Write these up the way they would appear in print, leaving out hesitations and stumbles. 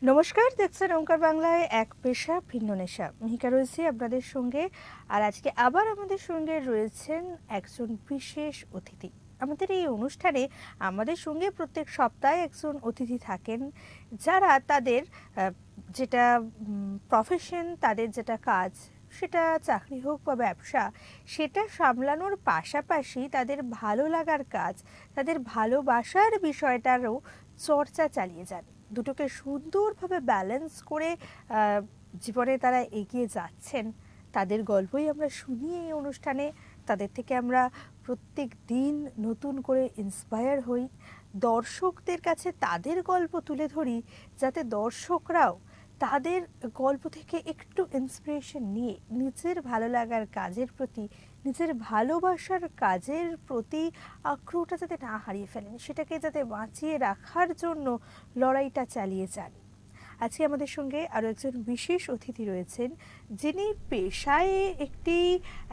নমস্কার, দেখছেন ওঙ্কার বাংলায় এক পেশা ভিন্ন নেশা। মিহিকা রয়েছি আপনাদের সঙ্গে। আর আজকে আবার আমাদের সঙ্গে রয়েছেন একজন বিশেষ অতিথি। আমাদের এই অনুষ্ঠানে আমাদের সঙ্গে প্রত্যেক সপ্তাহে একজন অতিথি থাকেন, যারা তাদের যেটা প্রফেশন, তাদের যেটা কাজ, সেটা চাকরি হোক বা ব্যবসা, সেটা সামলানোর পাশাপাশি তাদের ভালো লাগার কাজ, তাদের ভালোবাসার বিষয়টারও চর্চা চালিয়ে যান। দুটোকে সুন্দরভাবে ব্যালেন্স করে জীবনে তারা এগিয়ে যাচ্ছেন, তাদের গল্পই আমরা শুনি এই অনুষ্ঠানে। তাদের থেকে আমরা প্রত্যেক দিন নতুন করে ইন্সপায়ার হই, দর্শকদের কাছে তাদের গল্প তুলে ধরি, যাতে দর্শকরাও তাদের গল্প থেকে একটু ইন্সপিরেশন নিয়ে নিজের ভালো লাগার কাজের প্রতি, নিজের ভালোবাসার কাজের প্রতি আগ্রহটা যাতে না হারিয়ে ফেলেন, সেটাকে যাতে বাঁচিয়ে রাখার জন্য লড়াইটা চালিয়ে যান। আজকে আমাদের সঙ্গে আরও একজন বিশেষ অতিথি রয়েছেন, যিনি পেশায় একটি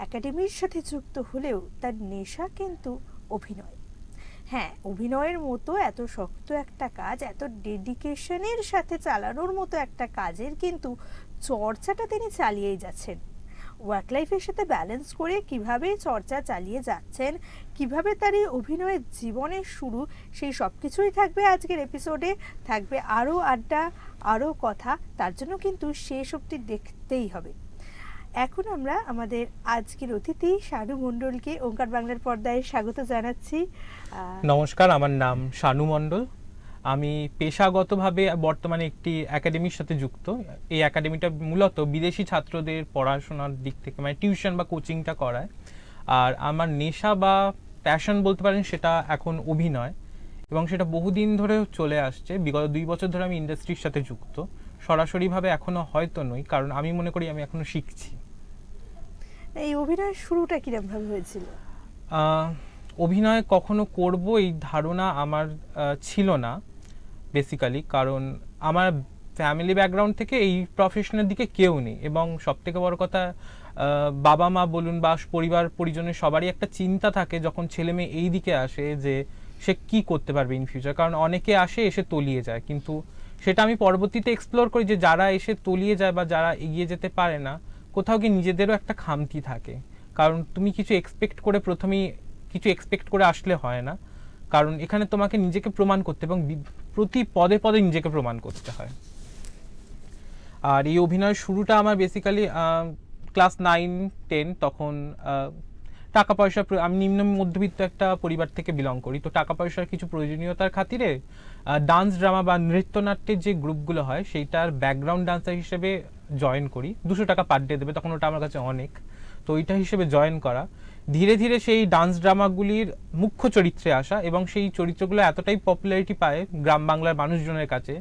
একাডেমির সাথে যুক্ত হলেও তার নেশা কিন্তু অভিনয়। হ্যাঁ, অভিনয়ের মতো এত শক্ত একটা কাজ, এত ডেডিকেশনের সাথে চালানোর মতো একটা কাজের কিন্তু চর্চাটা তিনি চালিয়েই যাচ্ছেন। ওয়ার্ক লাইফের সাথে ব্যালেন্স করে কিভাবে চর্চা চালিয়ে যাচ্ছেন, কিভাবে তার এই অভিনয়ের জীবনের শুরু, সেই সব কিছুই থাকবে আজকের এপিসোডে। থাকবে আরও আড্ডা, আরও কথা, তার জন্য কিন্তু শেষ অবধি দেখতেই হবে। এখন আমরা আমাদের আজকের অতিথি শানু মণ্ডলকে ওঙ্কার বাংলার পর্দায় স্বাগত জানাচ্ছি। নমস্কার, আমার নাম শানু মণ্ডল। আমি পেশাগতভাবে বর্তমানে একটি একাডেমির সাথে যুক্ত। এই একাডেমিটা মূলত বিদেশি ছাত্রদের পড়াশোনার দিক থেকে মানে টিউশন বা কোচিংটা করায়। আর আমার নেশা বা প্যাশন বলতে পারেন সেটা এখন অভিনয়, এবং সেটা বহুদিন ধরে চলে আসছে। বিগত 2 বছর ধরে আমি ইন্ডাস্ট্রির সাথে যুক্ত। সরাসরিভাবে এখনো হয়তো নই, কারণ আমি মনে করি আমি এখনো শিখছি। এই অভিনয়ের শুরুটা কিরকমভাবে হয়েছিল? অভিনয় কখনো করব এই ধারণা আমার ছিল না বেসিক্যালি, কারণ আমার ফ্যামিলি ব্যাকগ্রাউন্ড থেকে এই প্রফেশনের দিকে কেউ নেই। এবং সবথেকে বড় কথা, বাবা মা বলুন বা পরিবার পরিজনের সবারই একটা চিন্তা থাকে যখন ছেলে মেয়ে এই দিকে আসে যে সে কি করতে পারবে ইন ফিউচার। কারণ অনেকে আসে এসে তলিয়ে যায়, কিন্তু সেটা আমি পরবর্তীতে এক্সপ্লোর করি যে যারা এসে তলিয়ে যায় বা যারা এগিয়ে যেতে পারে না, কোথাও গিয়ে নিজেদেরও একটা খামতি থাকে। কারণ তুমি কিছু এক্সপেক্ট করে প্রথমেই কিছু এক্সপেক্ট করে আসলে হয় না, কারণ এখানে তোমাকে নিজেকে প্রমাণ করতে এবং প্রতি পদে পদে নিজেকে প্রমাণ করতে হয়। আর এই অভিনয়ের শুরুটা আমার বেসিক্যালি ক্লাস 9-10, তখন টাকা পয়সা, আমি নিম্ন মধ্যবিত্ত একটা পরিবার থেকে বিলং করি, তো টাকা পয়সার কিছু প্রয়োজনীয়তার খাতিরে ডান্স ড্রামা বা নৃত্যনাট্যের যে গ্রুপগুলো হয় সেইটার ব্যাকগ্রাউন্ড ডান্সার হিসেবে জয়েন করি। 200 টাকা পার ডে দেবে, তখন ওটা আমার কাছে অনেক, তো ওইটা হিসেবে জয়েন করা। ধীরে ধীরে সেই ডান্স ড্রামাগুলির মুখ্য চরিত্রে আসা এবং সেই চরিত্রগুলো এতটাই পপুলারিটি পায় গ্রাম বাংলার মানুষজনের কাছে,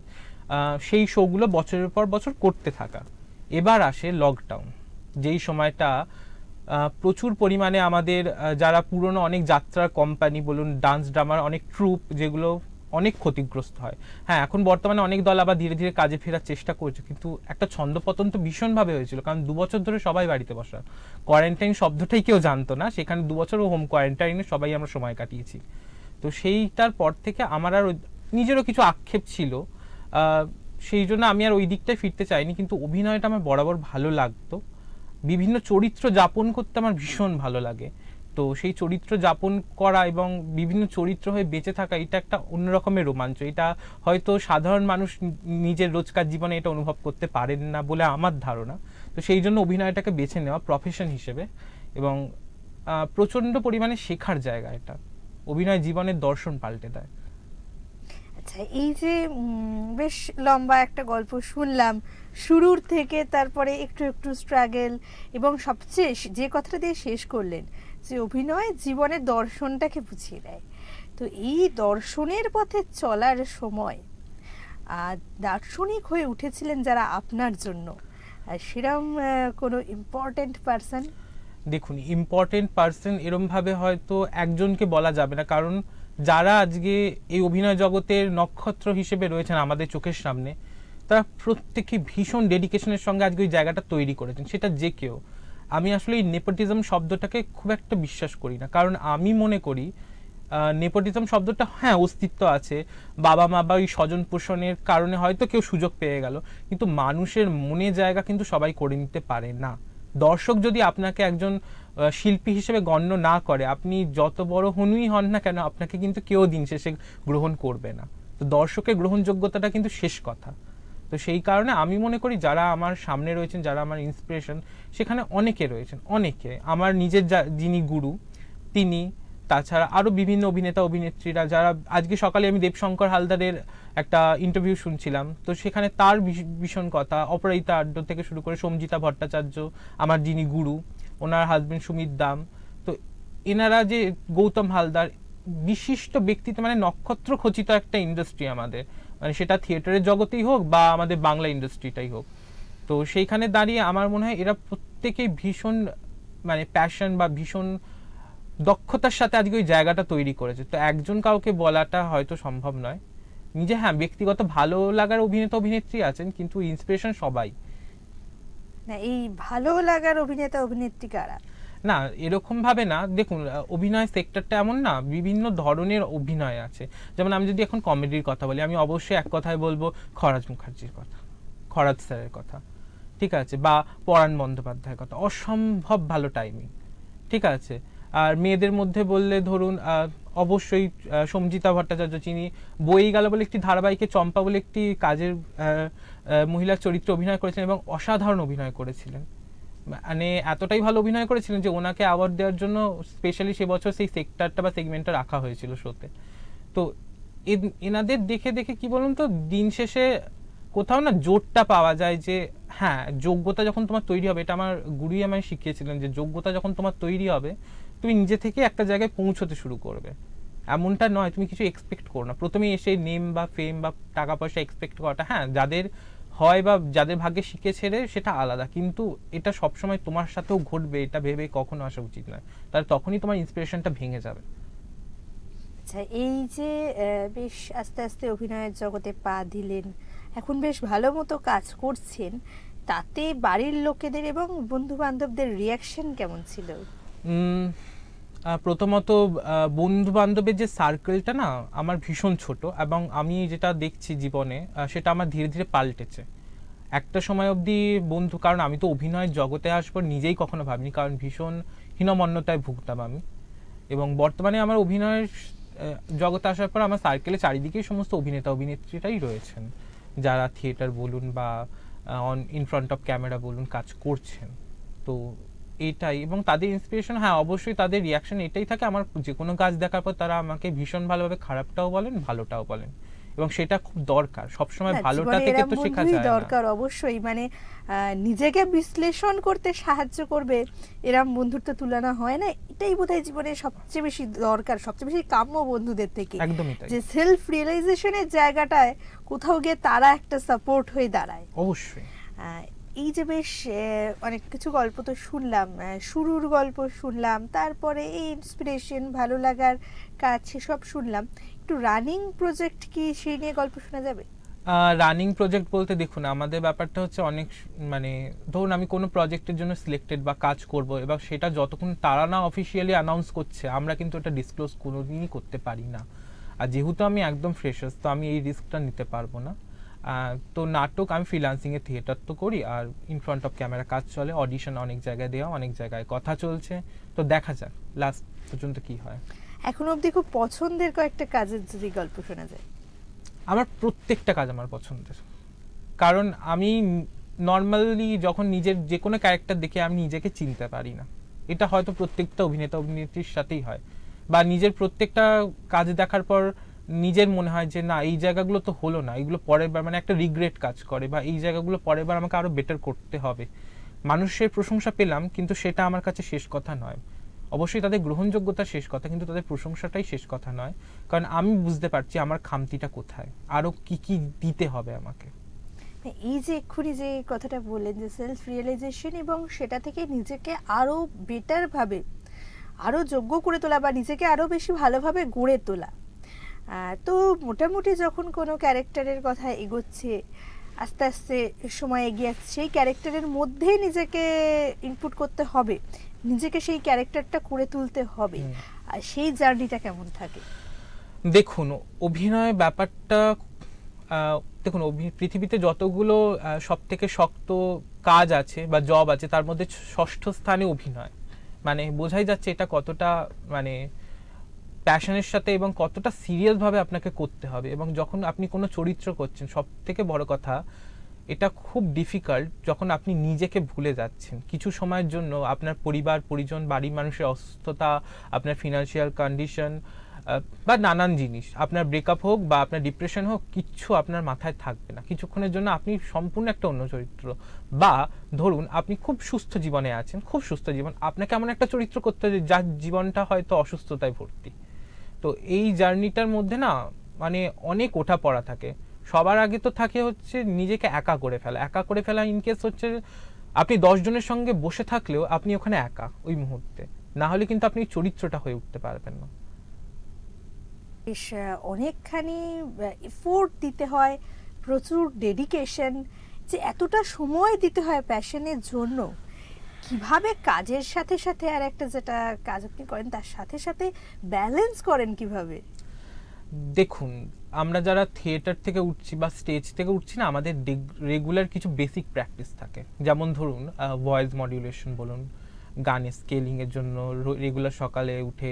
সেই শোগুলো বছরের পর বছর করতে থাকা। এবার আসে লকডাউন, যেই সময়টা প্রচুর পরিমাণে আমাদের যারা পুরনো অনেক যাত্রার কোম্পানি বলুন, ডান্স ড্রামার অনেক ট্রুপ, যেগুলো অনেক ক্ষতিগ্রস্ত হয়। হ্যাঁ, এখন বর্তমানে অনেক দল আবার ধীরে ধীরে কাজে ফেরার চেষ্টা করছে, কিন্তু একটা ছন্দপতন তো ভীষণভাবে হয়েছিল, কারণ 2 বছর ধরে সবাই বাড়িতে বসা। কোয়ারেন্টাইন শব্দটাই কেউ জানতো না, সেখানে 2 বছর হোম কোয়ারেন্টাইনে সবাই আমরা সময় কাটিয়েছি। তো সেইটার পর থেকে আমার আর নিজেরও কিছু আক্ষেপ ছিল, সেই জন্য আমি আর ওই দিকটায় ফিরতে চাইনি। কিন্তু অভিনয়টা আমার বরাবর ভালো লাগতো, বিভিন্ন চরিত্র যাপন করতে আমার ভীষণ ভালো লাগে। তো সেই চরিত্র যাপন করা এবং বিভিন্ন চরিত্র হয়ে বেঁচে থাকা, এটা একটা অন্যরকমের রোমাঞ্চ। এটা হয়তো সাধারণ মানুষ নিজের রোজকার জীবনে এটা অনুভব করতে পারেন না বলে আমার ধারণা। তো সেই জন্য অভিনয়টাকে বেছে নেওয়া প্রফেশন হিসেবে, এবং প্রচণ্ড পরিমাণে শেখার জায়গা এটা। অভিনয় জীবনের দর্শন পাল্টে দেয়। আচ্ছা, এই যে বেশ লম্বা একটা গল্প শুনলাম শুরুর থেকে, তারপরে একটু একটু স্ট্রাগল, এবং সবচেয়ে যে কথাটা দিয়ে শেষ করলেন যে অভিনয় জীবনের দর্শনটাকে বুঝিয়ে দেয়। তো এই দর্শনের পথে চলার সময় দার্শনিক হয়ে উঠেছিলেন যারা আপনার জন্য, সেরকম কোনো ইম্পর্টেন্ট পার্সন? দেখুন, ইম্পর্টেন্ট পার্সন এরমভাবে হয়তো একজনকে বলা যাবে না, কারণ যারা আজকে এই অভিনয় জগতের নক্ষত্র হিসেবে রয়েছেন আমাদের চোখের সামনে, তারা প্রত্যেকে ভীষণ ডেডিকেশনের সঙ্গে আজকে ওই জায়গাটা তৈরি করেছেন, সেটা যে কেউ। আমি আসলে এই নেপোটিজম শব্দটাকে খুব একটা বিশ্বাস করি না, কারণ আমি মনে করি নেপোটিজম শব্দটা হ্যাঁ অস্তিত্ব আছে, বাবা মা বা ওই স্বজন পোষণের কারণে হয়তো কেউ সুযোগ পেয়ে গেল, কিন্তু মানুষের মনে জায়গা কিন্তু সবাই করে নিতে পারে না। দর্শক যদি আপনাকে একজন শিল্পী হিসেবে গণ্য না করে, আপনি যত বড় হনুই হন না কেন, আপনাকে কিন্তু কেউ দিন শেষে গ্রহণ করবে না। তো দর্শকের গ্রহণযোগ্যতাটা কিন্তু শেষ কথা। তো সেই কারণে আমি মনে করি যারা আমার সামনে রয়েছেন, যারা আমার ইন্সপিরেশন, সেখানে অনেকে রয়েছেন, অনেকে। আমার নিজের যিনি গুরু তিনি, তাছাড়া আরো বিভিন্ন অভিনেতা অভিনেত্রীরা, যারা আজকে সকালে আমি দেবশঙ্কর হালদারের একটা ইন্টারভিউ শুনছিলাম, তো সেখানে তার ভীষণ কথা, অপরাজিতা আড্ড থেকে শুরু করে সঞ্জিতা ভট্টাচার্য আমার যিনি গুরু, ওনার হাজবেন্ড সুমিত দাম, তো এনারা যে গৌতম হালদার, বিশিষ্ট ব্যক্তিত্ব, মানে নক্ষত্র খচিত একটা ইন্ডাস্ট্রি আমাদের, মানে সেটা থিয়েটারের জগতেই হোক বা আমাদের বাংলা ইন্ডাস্ট্রিটাই হোক। তো সেইখানে দাঁড়িয়ে আমার মনে হয় এরা প্রত্যেকেই ভীষণ মানে প্যাশন বা ভীষণ দক্ষতার সাথে আজকে ওই জায়গাটা তৈরি করেছে। তো একজন কাউকে বলাটা হয়তো সম্ভব নয়। নিজে হ্যাঁ ব্যক্তিগত ভালো লাগার অভিনেতা অভিনেত্রী আছেন, কিন্তু ইন্সপিরেশন সবাই না। এই ভালো লাগার অভিনেতা অভিনেত্রী কারা? না, এরকম ভাবে না। দেখুন, অভিনয় সেক্টরটা এমন না, বিভিন্ন ধরনের অভিনয় আছে। যেমন আমি যদি এখন কমেডির কথা বলি, আমি অবশ্যই এক কথায় বলবো খরাজ মুখার্জির কথা, খরাজ স্যারের কথা, ঠিক আছে, বা পরাণ বন্দ্যোপাধ্যায়ের কথা, অসম্ভব ভালো টাইমিং, ঠিক আছে। আর মেয়েদের মধ্যে বললে ধরুন অবশ্যই সঞ্জিতা ভট্টাচার্য, যিনি বই গেল বলে একটি ধারাবাহিকে চম্পা বলে একটি কাজের মহিলার চরিত্রে অভিনয় করেছিলেন এবং অসাধারণ অভিনয় করেছিলেন, মানে এতটাই ভালো অভিনয় করেছিলেন যে ওনাকে অ্যাওয়ার্ড দেওয়ার জন্য স্পেশালি সে বছর সেই সেক্টরটা বা সেগমেন্টটা রাখা হয়েছিল শোতে। তো এনাদের দেখে দেখে কি বলুন তো, দিন শেষে কোথাও না জোরটা পাওয়া যায় যে হ্যাঁ, যোগ্যতা যখন তোমার তৈরি হবে, এটা আমার গুরুই আমায় শিখিয়েছিলেন যে যোগ্যতা যখন তোমার তৈরি হবে, তুমি নিজে থেকে একটা জায়গায় পৌঁছতে শুরু করবে। এমনটা নয় তুমি কিছু এক্সপেক্ট করো না, প্রথমে এসে নেম বা ফেম বা টাকা পয়সা এক্সপেক্ট করাটা, হ্যাঁ যাদের হয় বা যাদের ভাগ্যে শিখে ছেড়ে সেটা আলাদা, কিন্তু এটা সবসময় তোমার সাথেও ঘটবে এটা ভেবে কখনো আসা উচিত নয়, তাহলে তখনই তোমার ইন্সপিরেশনটা ভেঙে যাবে। আচ্ছা, এই যে বেশ আস্তে আস্তে অভিনয়ের জগতে পা দিলেন, এখন বেশ ভালো মতো কাজ করছেন, তাতে বাড়ির লোকেদের এবং বন্ধু বান্ধবদের রিয়াকশন কেমন ছিল? প্রথমত বন্ধু বান্ধবের যে সার্কেলটা না আমার ভীষণ ছোট, এবং আমি যেটা দেখছি জীবনে সেটা আমার ধীরে ধীরে পাল্টেছে। একটা সময় অবধি বন্ধু, কারণ আমি তো অভিনয়ের জগতে আসবো নিজেই কখনো ভাবিনি, কারণ ভীষণ হীনমন্যতায় ভুগতাম আমি। এবং বর্তমানে আমার অভিনয়ের জগতে আসার পর আমার সার্কেলে চারিদিকেই সমস্ত অভিনেতা অভিনেত্রীরাই রয়েছেন, যারা থিয়েটার বলুন বা on in front of camera বলুন কাজ করছেন। তো এটাই, এবং তাদের ইন্সপিরেশন, হ্যাঁ অবশ্যই তাদের রিয়াকশন এটাই থাকে, আমার যে কোনো কাজ দেখার পর তারা আমাকে ভীষণ ভালোভাবে খারাপটাও বলেন ভালোটাও বলেন, এবং সেটা খুব দরকার। সবসময় ভালোটা থেকে তো শেখা যায় না। দরকার অবশ্যই, মানে নিজেকে বিশ্লেষণ করতে সাহায্য করবে এরম বন্ধুর তো তুলনা হয় না। এটাই বোধহয় জীবনে সবচেয়ে বেশি দরকার, সবচেয়ে বেশি কাম্য বন্ধুদের থেকে, একদমই তাই, যে সেলফ রিয়েলাইজেশনের জায়গাটায় কোথাও গিয়ে তারা একটা সাপোর্ট হয়ে দাঁড়ায়। অবশ্যই। এই যে বেশ অনেক কিছু গল্প তো শুনলাম, শুরুর গল্প শুনলাম, তারপরে এই ইন্সপিরেশন, ভালো লাগার কাজ, সেসব শুনলাম। একটু রানিং প্রজেক্ট কি সেই নিয়ে গল্প শোনা যাবে? রানিং প্রজেক্ট বলতে দেখুন, আমাদের ব্যাপারটা হচ্ছে অনেক, মানে ধরুন আমি কোনো প্রজেক্টের জন্য সিলেক্টেড বা কাজ করব, এবং সেটা যতক্ষণ তারা না অফিসিয়ালি অ্যানাউন্স করছে আমরা কিন্তু এটা ডিসক্লোজ কোনোদিনই করতে পারি না। আর যেহেতু আমি একদম ফ্রেশার্স, তো আমি এই রিস্কটা নিতে পারবো না। তো নাটক আমি ফ্রিল্যান্সিংয়ে থিয়েটার তো করি, আর ইন ফ্রন্ট অফ ক্যামেরা কাজ চলে, অডিশন অনেক জায়গায় দেওয়া, অনেক জায়গায় কথা চলছে, তো দেখা যাক লাস্ট পর্যন্ত কি হয়। এখন অবধি খুব পছন্দের কয়েকটা কাজের যদি গল্প শোনা যায়। আমার প্রত্যেকটা কাজ আমার পছন্দের, কারণ আমি নর্মালি যখন নিজের যে কোনো ক্যারেক্টার দেখে আমি নিজেকে চিনতে পারি না, এটা হয়তো প্রত্যেকটা অভিনেতা অভিনেত্রীর সাথেই হয়, বা নিজের প্রত্যেকটা কাজ দেখার পর নিজের মনে হয় যে না এই জায়গাগুলো তো হলো না, এগুলো পরের বার, মানে একটা রিগ্রেট কাজ করে, বা এই জায়গাগুলো পরের বার আমাকে আরো বেটার করতে হবে। মানুষের প্রশংসা পেলাম, কিন্তু সেটা আমার কাছে শেষ কথা নয়। অবশ্যই তাদের গ্রহণযোগ্যতা শেষ কথা, কিন্তু তাদের প্রশংসাটাই শেষ কথা নয়, কারণ আমি বুঝতে পারছি আমার খামতিটা কোথায়, আরো কি কি দিতে হবে আমাকে। এই যে এক্ষুনি যে কথাটা বললেন যে সেলফ রিয়েলাইজেশন, এবং সেটা থেকে নিজেকে আরো বেটার ভাবে, আরো যোগ্য করে তোলা, বা নিজেকে আরো বেশি ভালোভাবে গড়ে তোলা, তো মোটামুটি যখন কোনো ক্যারেক্টারের কথা এগোচ্ছে, আস্তে আস্তে সময় এগিয়ে যাচ্ছে, সেই ক্যারেক্টারের মধ্যেই নিজেকে ইনপুট করতে হবে, নিজেকে সেই ক্যারেক্টারটা করে তুলতে হবে। আর সেই জার্নিটা কেমন থাকে? দেখুন, অভিনয় ব্যাপারটা দেখুন, পৃথিবীতে যতগুলো সব থেকে শক্ত কাজ আছে বা জব আছে তার মধ্যে ষষ্ঠ স্থানে অভিনয়। মানে বোঝাই যাচ্ছে এটা কতটা মানে প্যাশনের সাথে এবং কতটা সিরিয়াসভাবে আপনাকে করতে হবে। এবং যখন আপনি কোনো চরিত্র করছেন, সব থেকে বড় কথা এটা খুব ডিফিকাল্ট যখন আপনি নিজেকে ভুলে যাচ্ছেন কিছু সময়ের জন্য। আপনার পরিবার পরিজন, বাড়ির মানুষের অসুস্থতা, আপনার ফিনান্সিয়াল কন্ডিশন বা নানান জিনিস, আপনার ব্রেকআপ হোক বা আপনার ডিপ্রেশন হোক, কিচ্ছু আপনার মাথায় থাকবে না কিছুক্ষণের জন্য। আপনি সম্পূর্ণ একটা অন্য চরিত্র। বা ধরুন আপনি খুব সুস্থ জীবনে আছেন, খুব সুস্থ জীবন, আপনাকে এমন একটা চরিত্র করতে হবে যার জীবনটা হয়তো অসুস্থতায় ভর্তি। তো এই জার্নিটার মধ্যে না মানে অনেক ওঠা পড়া থাকে। সবার আগে তো থাকে হচ্ছে নিজেকে একা করে ফেলা। একা করে ফেলা ইনকেস হচ্ছে আপনি 10 জনের সঙ্গে বসে থাকলেও আপনি ওখানে একা ওই মুহূর্তে, না হলে কিন্তু আপনি চরিত্রটা হয়ে উঠতে পারবেন না। বেশ অনেকখানি এফোর্ট দিতে হয়, প্রচুর ডেডিকেশন, যে এতটা সময় দিতে হয় প্যাশনের জন্য। কিভাবে কাজের সাথে সাথে আর একটা যেটা কাজ আপনি করেন তার সাথে সাথে ব্যালেন্স করেন কিভাবে? দেখুন, আমরা যারা থিয়েটার থেকে উঠছি বা স্টেজ থেকে উঠছি না, আমাদের রেগুলার কিছু বেসিক প্র্যাকটিস থাকে। যেমন ধরুন ভয়েস মডিউলেশন বলুন, গানে স্কেলিং এর জন্য রেগুলার সকালে উঠে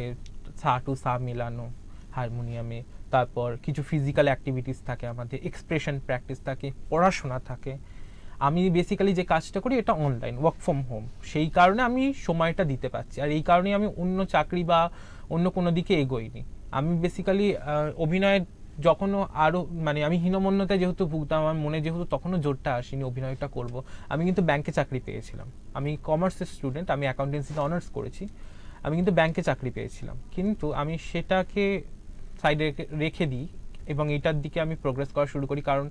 সা টু সা মেলানো হারমোনিয়ামে। তারপর কিছু ফিজিক্যাল অ্যাক্টিভিটিস থাকে, আমাদের এক্সপ্রেশন প্র্যাকটিস থাকে, পড়াশোনা থাকে। আমি বেসিক্যালি যে কাজটা করি এটা অনলাইন, ওয়ার্ক ফ্রম হোম, সেই কারণে আমি সময়টা দিতে পারছি। আর এই কারণেই আমি অন্য চাকরি বা অন্য কোনো দিকে এগোইনি। আমি বেসিক্যালি অভিনয়ের যখনও আরও মানে আমি হীনমন্যতায় যেহেতু ভুগতাম, আমার মনে যেহেতু তখনও জোরটা আসেনি অভিনয়টা করব, আমি কিন্তু ব্যাংকে চাকরি পেয়েছিলাম। আমি কমার্সের স্টুডেন্ট, আমি অ্যাকাউন্টেন্সিতে অনার্স করেছি, আমি কিন্তু ব্যাংকে চাকরি পেয়েছিলাম। কিন্তু আমি সেটাকে সাইডে রেখে দিই এবং এটার দিকে আমি প্রোগ্রেস করা শুরু করি। কারণ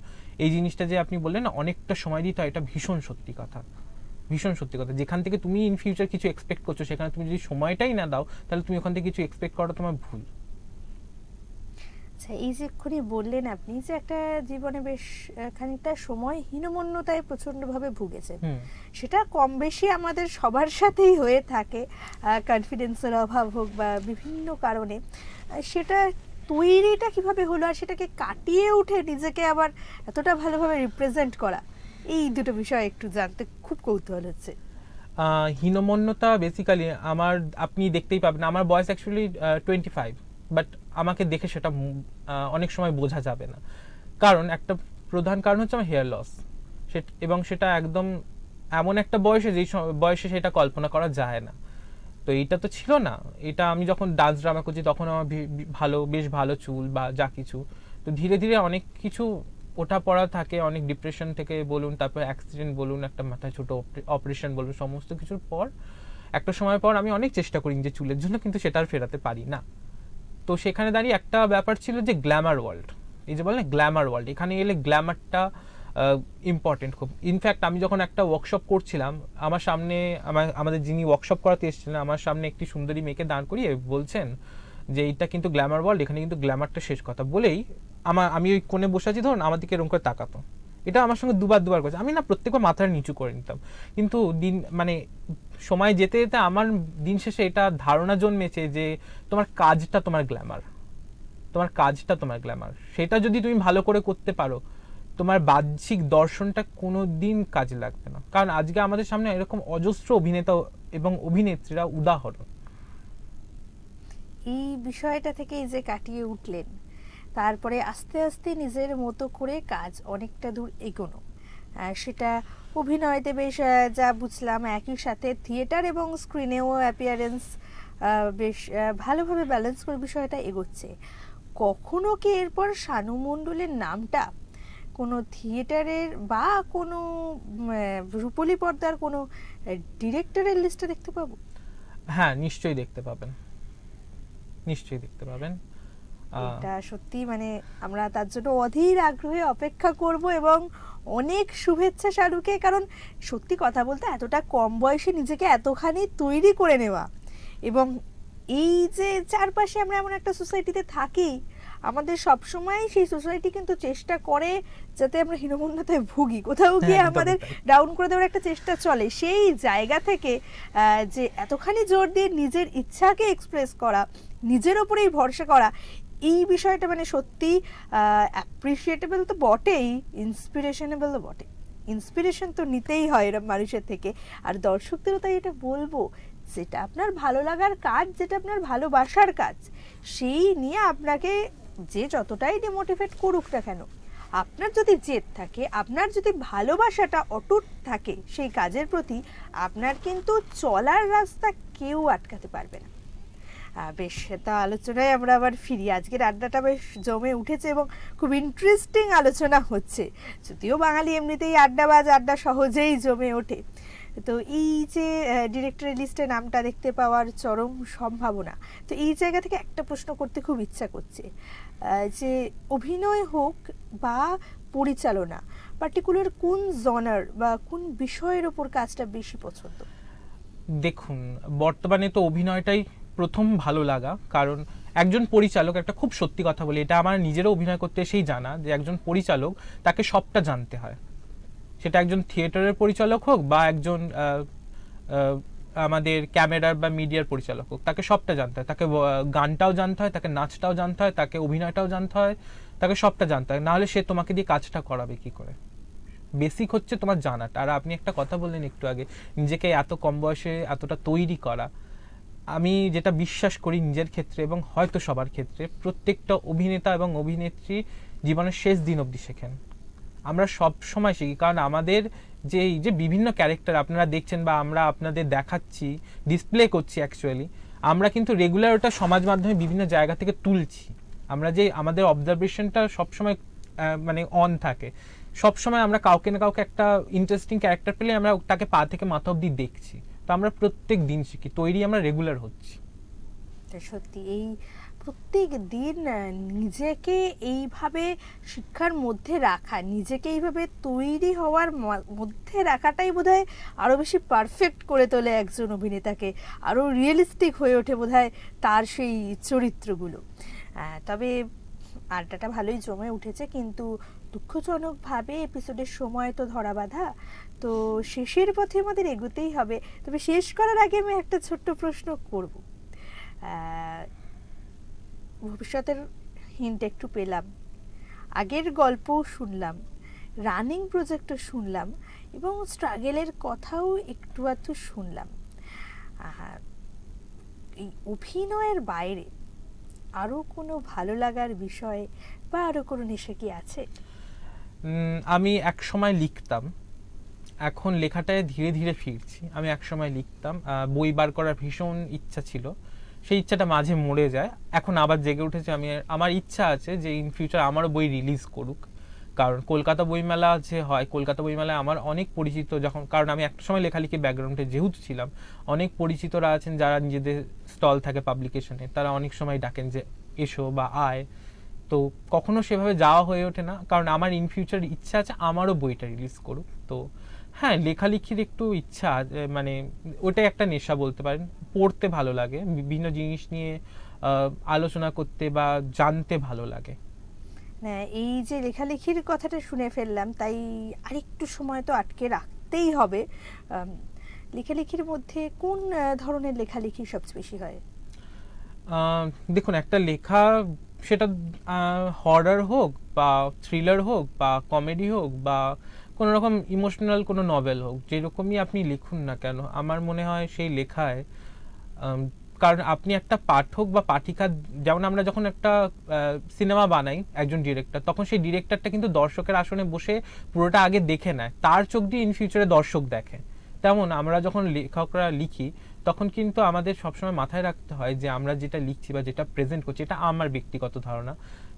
এই জিনিসটা যে আপনি বললেন না অনেকটা সময় দিতে হয়, এটা ভীষণ সত্যি কথা, ভীষণ সত্যি কথা। যেখান থেকে তুমি ইন ফিউচার কিছু এক্সপেক্ট করছো, সেখানে তুমি যদি সময়টাই না দাও, তাহলে তুমি ওখান থেকে কিছু এক্সপেক্ট করা তোমার ভুল। আচ্ছা, এই যে এক্ষুনি বললেন আপনি যে একটা জীবনে বেশ খানিকটা সময় হীনমন্যতায় প্রচন্ডভাবে ভুগেছেন, সেটা কম বেশি আমাদের সবার সাথেই হয়ে থাকে, কনফিডেন্সের অভাব হোক বা বিভিন্ন কারণে। সেটা তৈরিটা কিভাবে হলো, আর সেটাকে কাটিয়ে উঠে নিজেকে আবার এতটা ভালোভাবে রিপ্রেজেন্ট করা, এই দুটো বিষয় একটু জানতে খুব কৌতূহল হচ্ছে। হীনমন্যতা বেসিক্যালি আমার, আপনি দেখতেই পাবেন আমার বয়স অ্যাকচুয়ালি 25, বাট আমাকে দেখে সেটা অনেক সময় বোঝা যাবে না। কারণ একটা প্রধান কারণ হচ্ছে আমার হেয়ার লস, এবং সেটা একদম এমন একটা বয়সে, যেই বয়সে সেটা কল্পনা করা যায় না। তো এইটা তো ছিল না। এটা আমি যখন ডান্স ড্রামা করছি তখন আমার বেশ ভালো চুল বা যা কিছু। তো ধীরে ধীরে অনেক কিছু ওঠা পড়া থাকে, অনেক ডিপ্রেশন থেকে বলুন, তারপর অ্যাক্সিডেন্ট বলুন, একটা মাথায় ছোট অপারেশন বলুন, সমস্ত কিছুর পর একটা সময় পর আমি অনেক চেষ্টা করি যে চুলের জন্য, কিন্তু সেটা আর ফেরাতে পারি না। তো সেখানে দাঁড়িয়ে একটা ব্যাপার ছিল যে গ্ল্যামার ওয়ার্ল্ড, এই যে বলেন গ্ল্যামার ওয়ার্ল্ড, এখানে এলে গ্ল্যামারটা ইম্পর্টেন্ট খুব। ইনফ্যাক্ট আমি যখন একটা ওয়ার্কশপ করছিলাম, আমার সামনে আমাদের যিনি ওয়ার্কশপ করাতে এসেছিলেন, আমার সামনে একটি সুন্দরী মেয়েকে দাঁড় করিয়ে বলছেন যে এইটা কিন্তু গ্ল্যামার ওয়ার্ল্ড, এখানে কিন্তু গ্ল্যামারটা শেষ কথা বলেই আমি ওই কোণে বসে আছি, ধরুন আমার দিকে এরকম করে তাকাতো। এটা আমার সঙ্গে দুবার করেছে। আমি না প্রত্যেকবার মাথাটা নিচু করে নিতাম, কিন্তু দিন মানে সময় যেতে যেতে আমার দিন শেষে এটা ধারণা জন্মেছে যে তোমার কাজটা তোমার গ্ল্যামার, তোমার কাজটা তোমার গ্ল্যামার। সেটা যদি তুমি ভালো করে করতে পারো, তোমার বাহ্যিক দর্শনটা কোনো দিন কাজে লাগবে না। কারণ আজকে আমাদের সামনে এরকম অজস্র অভিনেতা এবং অভিনেত্রীরা উদাহরণ। এই বিষয়টা থেকে এই যে কাটিয়ে উঠলেন, তারপরে আস্তে আস্তে নিজের মতো করে কাজ অনেকটা দূর এগোনো, সেটা অভিনয়তে বেশ যা বুঝলাম, একই সাথে থিয়েটার এবং স্ক্রিনেও অ্যাপিয়ারেন্স বেশ ভালোভাবে ব্যালেন্স করে বিষয়টা এগোচ্ছে। কখনো কি এরপর শানু মণ্ডলের নামটা কোনো থিয়েটারের বা কোনো রূপলী পর্দার কোনো ডিরেক্টরের লিস্টে দেখতে পাবো? হ্যাঁ, নিশ্চয়ই দেখতে পাবেন, নিশ্চয়ই দেখতে পাবেন। এটা সত্যি মানে আমরা তার জন্য অধীর আগ্রহে অপেক্ষা করব, এবং অনেক শুভেচ্ছা শাহরুখকে। কারণ সত্যি কথা বলতে এতটা কম বয়সে নিজেকে এতখানি তৈরি করে নেওয়া, এবং এই যে চারপাশে আমরা এমন একটা সোসাইটিতে থাকি, আমাদের সবসময় সেই সোসাইটি কিন্তু চেষ্টা করে যাতে আমরা হীনমন্যতায় ভুগি, কোথাও গিয়ে একদমই আমাদের তাই। ডাউন করে দেওয়ার একটা চেষ্টা চলে। সেই জায়গা থেকে যে এতখানি জোর দিয়ে নিজের ইচ্ছাকে এক্সপ্রেস করা, নিজের ওপরেই ভরসা করা, এই বিষয়টা মানে সত্যি অ্যাপ্রিসিয়েটেবল তো বটেই, ইন্সপিরেশনেবল তো বটে। ইন্সপিরেশন তো নিতেই হয় এরকম মানুষের থেকে। আর দর্শকদেরও তাই এটা বলবো, যেটা আপনার ভালো লাগার কাজ, যেটা আপনার ভালোবাসার কাজ, সেই নিয়ে আপনাকে যে যতটাই ডিমোটিভেট করুক না কেন, আপনার যদি জেদ থাকে, আপনার যদি ভালোবাসাটা অটুট থাকে সেই কাজের প্রতি, আপনার কিন্তু চলার রাস্তা কেউ আটকাতে পারবে না। বেশ, তা আলোচনায় আমরা আবার ফিরি। আজকের আড্ডাটা বেশ জমে উঠেছে এবং খুব ইন্টারেস্টিং আলোচনা হচ্ছে। যদিও বাঙালি এমনিতেই আড্ডাবাজ, আড্ডা সহজেই জমে ওঠে। তো এই যে ডিরেক্টরের লিস্টে নামটা দেখতে পাওয়ার চরম সম্ভাবনা, তো এই জায়গা থেকে একটা প্রশ্ন করতে খুব ইচ্ছা করছে, যে অভিনয় হোক বা পরিচালনা, পার্টিকুলার কোন জনার বা কোন বিষয়ের ওপর কাজটা বেশি পছন্দ? দেখুন, বর্তমানে তো অভিনয়টাই প্রথম ভালো লাগা, কারণ একজন পরিচালক, একটা খুব সত্যি কথা বলি, এটা আমার নিজেরও অভিনয় করতে এসেই জানা, যে একজন পরিচালক তাকে সবটা জানতে হয়। সেটা একজন থিয়েটারের পরিচালক হোক বা একজন আমাদের ক্যামেরার বা মিডিয়ার পরিচালক হোক, তাকে সবটা জানতে হয়। তাকে গানটাও জানতে হয়, তাকে নাচটাও জানতে হয়, তাকে অভিনয়টাও জানতে হয়, তাকে সবটা জানতে হয়, নাহলে সে তোমাকে দিয়ে কাজটা করাবে কি করে? বেসিক হচ্ছে তোমার জানাটা। আর আপনি একটা কথা বললেন একটু আগে, নিজেকে এত কম বয়সে এতটা তৈরি করা। আমি যেটা বিশ্বাস করি নিজের ক্ষেত্রে এবং হয়তো সবার ক্ষেত্রে, প্রত্যেকটা অভিনেতা এবং অভিনেত্রী জীবনের শেষ দিন অবধি শেখেন। আমরা সব সময় শিখি, কারণ আমাদের যে এই যে বিভিন্ন ক্যারেক্টার আপনারা দেখছেন বা আমরা আপনাদের দেখাচ্ছি, ডিসপ্লে করছি, অ্যাকচুয়ালি আমরা কিন্তু রেগুলার ওটা সমাজ মাধ্যমে বিভিন্ন জায়গা থেকে তুলছি। আমরা যে আমাদের অবজারভেশনটা সবসময় মানে অন থাকে, সবসময় আমরা কাউকে না কাউকে একটা ইন্টারেস্টিং ক্যারেক্টার পেলে আমরা তাকে পা থেকে মাথা অবধি দেখছি। তো আমরা প্রত্যেক দিন শিখি, তৈরি আমরা রেগুলার হচ্ছি। সত্যি এই প্রত্যেক দিন নিজেকে এইভাবে শিক্ষার মধ্যে রাখা, নিজেকে এইভাবে তৈরি হওয়ার মধ্যে রাখাটাই বোধহয় আরো বেশি পারফেক্ট করে তোলে একজন অভিনেতাকে, আরো রিয়েলিস্টিক হয়ে ওঠে বোধহয় তার সেই চরিত্রগুলো। তবে আড্ডাটা ভালোই জমে উঠেছে, কিন্তু দুঃখজনকভাবে এপিসোডের সময় তো ধরা বাঁধা। তো শেষের পথে আমাদের এগোতেই হবে। তবে শেষ করার আগে আমি একটা ছোট্ট প্রশ্ন করব। ভবিষ্যতের হিন্ট একটু পেলাম, আগের গল্পও শুনলাম, রানিং প্রজেক্টও শুনলাম এবং স্ট্রাগেলের কথাও একটু আধটু শুনলাম। এই অভিনয়ের বাইরে আরও কোনো ভালো লাগার বিষয় বা আরও কোনো নেশা কি আছে? আমি এক সময় লিখতাম, এখন লেখাটায় ধীরে ধীরে ফিরছি। আমি এক সময় লিখতাম, বই বার করার ভীষণ ইচ্ছা ছিল, সেই ইচ্ছাটা মাঝে মরে যায়, এখন আবার জেগে উঠেছে। আমার ইচ্ছা আছে যে ইন ফিউচার আমারও বই রিলিজ করুক, কারণ কলকাতা বইমেলা যে হয়, কলকাতা বইমেলায় আমার অনেক পরিচিত, যখন কারণ আমি একটা সময় লেখালেখি ব্যাকগ্রাউন্ডে যেহেতু ছিলাম, অনেক পরিচিতরা আছেন যারা নিজেদের স্টল থাকে পাবলিকেশনে, তারা অনেক সময় ডাকেন যে এসো বা আয়। তো কখনো সেভাবে যাওয়া হয়ে ওঠে না, কারণ আমার ইন ফিউচার ইচ্ছা আছে আমারও বইটা রিলিজ করুক। তো হ্যাঁ, লেখালেখির একটু ইচ্ছা, মানে ওটাই একটা নেশা বলতে পারেন। পড়তে ভালো লাগে, বিভিন্ন জিনিস নিয়ে আলোচনা করতে বা জানতে ভালো লাগে। এই যে লেখালেখির কথাটা শুনে ফেললাম, তাই আরেকটু সময় তো আটকে রাখতেই হবে। লেখালেখির মধ্যে কোন ধরনের লেখালেখি সবচেয়ে বেশি হয়? দেখুন, একটা লেখা, সেটা হরর হোক বা থ্রিলার হোক বা কমেডি হোক বা কোনো রকম ইমোশনাল কোনো নভেল হোক, যেরকমই আপনি লিখুন না কেন, আমার মনে হয় সেই লেখায়, কারণ আপনি একটা পাঠক বা পাঠিকা, যেমন আমরা যখন একটা সিনেমা বানাই একজন ডিরেক্টর, তখন সেই ডিরেক্টরটা কিন্তু দর্শকের আসনে বসে পুরোটা আগে দেখে নেয়, তার চোখ দিয়ে ইন ফিউচারে দর্শক দেখে। তেমন আমরা যখন লেখকরা লিখি, তখন কিন্তু আমাদের সবসময় মাথায় রাখতে হয় যে আমরা যেটা লিখছি বা যেটা প্রেজেন্ট করছি, এটা আমার ব্যক্তিগত ধারণা,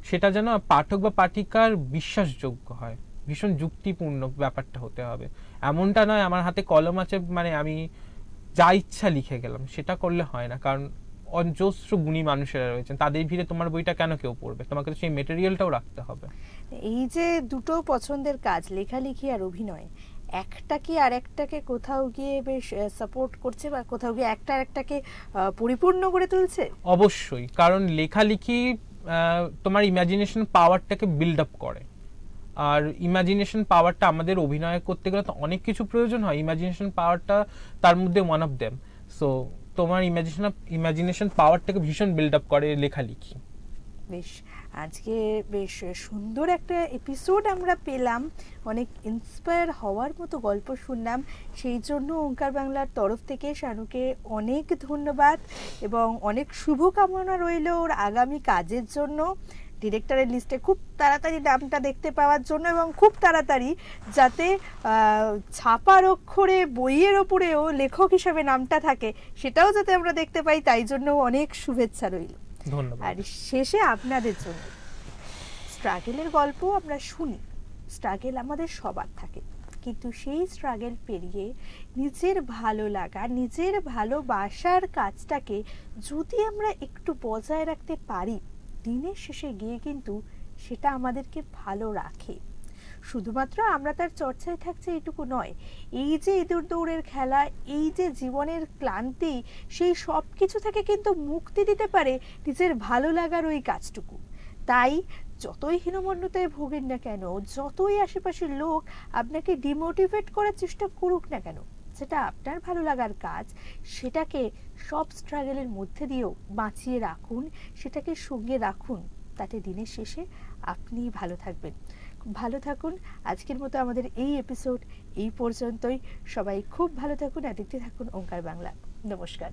সেটা যেন পাঠক বা পাঠিকার বিশ্বাসযোগ্য হয়, ভীষণ যুক্তিপূর্ণ ব্যাপারটা হতে হবে। এমনটা নয় আমার হাতে কলম আছে মানে আমি যা ইচ্ছা লিখে গেলাম, সেটা করলে হয় না, কারণ অজস্র গুণী মানুষেরা রয়েছেন, তাদের ভিড়ে তোমার বইটা কেন কেউ পড়বে? তোমাকে তো সেই মেটেরিয়ালটাও রাখতে হবে। এই যে দুটো পছন্দের কাজ, লেখালেখি আর অভিনয়, একটা কি আরেকটাকে কোথাও গিয়ে বেশ সাপোর্ট করছে বা কোথাও গিয়ে একটা আরেকটাকে পরিপূর্ণ করে তুলছে? অবশ্যই, কারণ লেখালেখি তোমার ইমাজিনেশন পাওয়ারটাকে বিল্ড আপ করে। আর ইমাজিনেশন পাওয়ারটা আমাদের অভিনয় করতে গেলে তো অনেক কিছু প্রয়োজন হয়, ইমাজিনেশন পাওয়ারটা তার মধ্যে ওয়ান অফ দেম। সো তোমার ইমাজিনেশন পাওয়ারটাকে ভীষণ বিল্ড আপ করে লেখালেখি। বেশ, আজকে বেশ সুন্দর একটা এপিসোড আমরা পেলাম, অনেক ইন্সপায়ার হওয়ার মতো গল্প শুনলাম। সেই জন্য ওঙ্কার বাংলার তরফ থেকে শানুকে অনেক ধন্যবাদ এবং অনেক শুভকামনা রইল ওর আগামী কাজের জন্য। ডিরেক্টরের লিস্টে খুব তাড়াতাড়ি নামটা দেখতে পাওয়ার জন্য এবং খুব তাড়াতাড়ি যাতে ছাপার অক্ষরে বইয়ের ওপরেও লেখক হিসেবে নামটা থাকে, সেটাও যাতে আমরা দেখতে পাই, তাই জন্য অনেক শুভেচ্ছা রইল। ধন্যবাদ। আর শেষে আপনাদের জন্য স্ট্রাগেলের গল্প আমরা শুনি, স্ট্রাগেল আমাদের সবার থাকে, কিন্তু সেই স্ট্রাগেল পেরিয়ে নিজের ভালো লাগা, নিজের ভালোবাসার কাজটাকে যদি আমরা একটু বজায় রাখতে পারি, দিনের শেষে গিয়ে কিন্তু সেটা আমাদেরকে ভালো রাখে। শুধুমাত্র আমরা তার চর্চায় থাকছে এইটুকু নয়, এই যে ইঁদুর দৌড়ের খেলা, এই যে জীবনের ক্লান্তি, সেই সব কিছু থেকে কিন্তু মুক্তি দিতে পারে নিজের ভালো লাগার ওই কাজটুকু। তাই যতই হীনমন্যতায় ভোগেন না কেন, যতই আশেপাশের লোক আপনাকে ডিমোটিভেট করার চেষ্টা করুক না কেন, যেটা আপনার ভালো লাগার কাজ সেটাকে সব স্ট্রাগলের মধ্যে দিয়েও বাঁচিয়ে রাখুন, সেটাকে সঙ্গে রাখুন, তাতে দিনের শেষে আপনিই ভালো থাকবেন। ভালো থাকুন। আজকের মতো আমাদের এই এপিসোড এই পর্যন্তই। সবাই খুব ভালো থাকুন আর দেখতে থাকুন ওঙ্কার বাংলা। নমস্কার।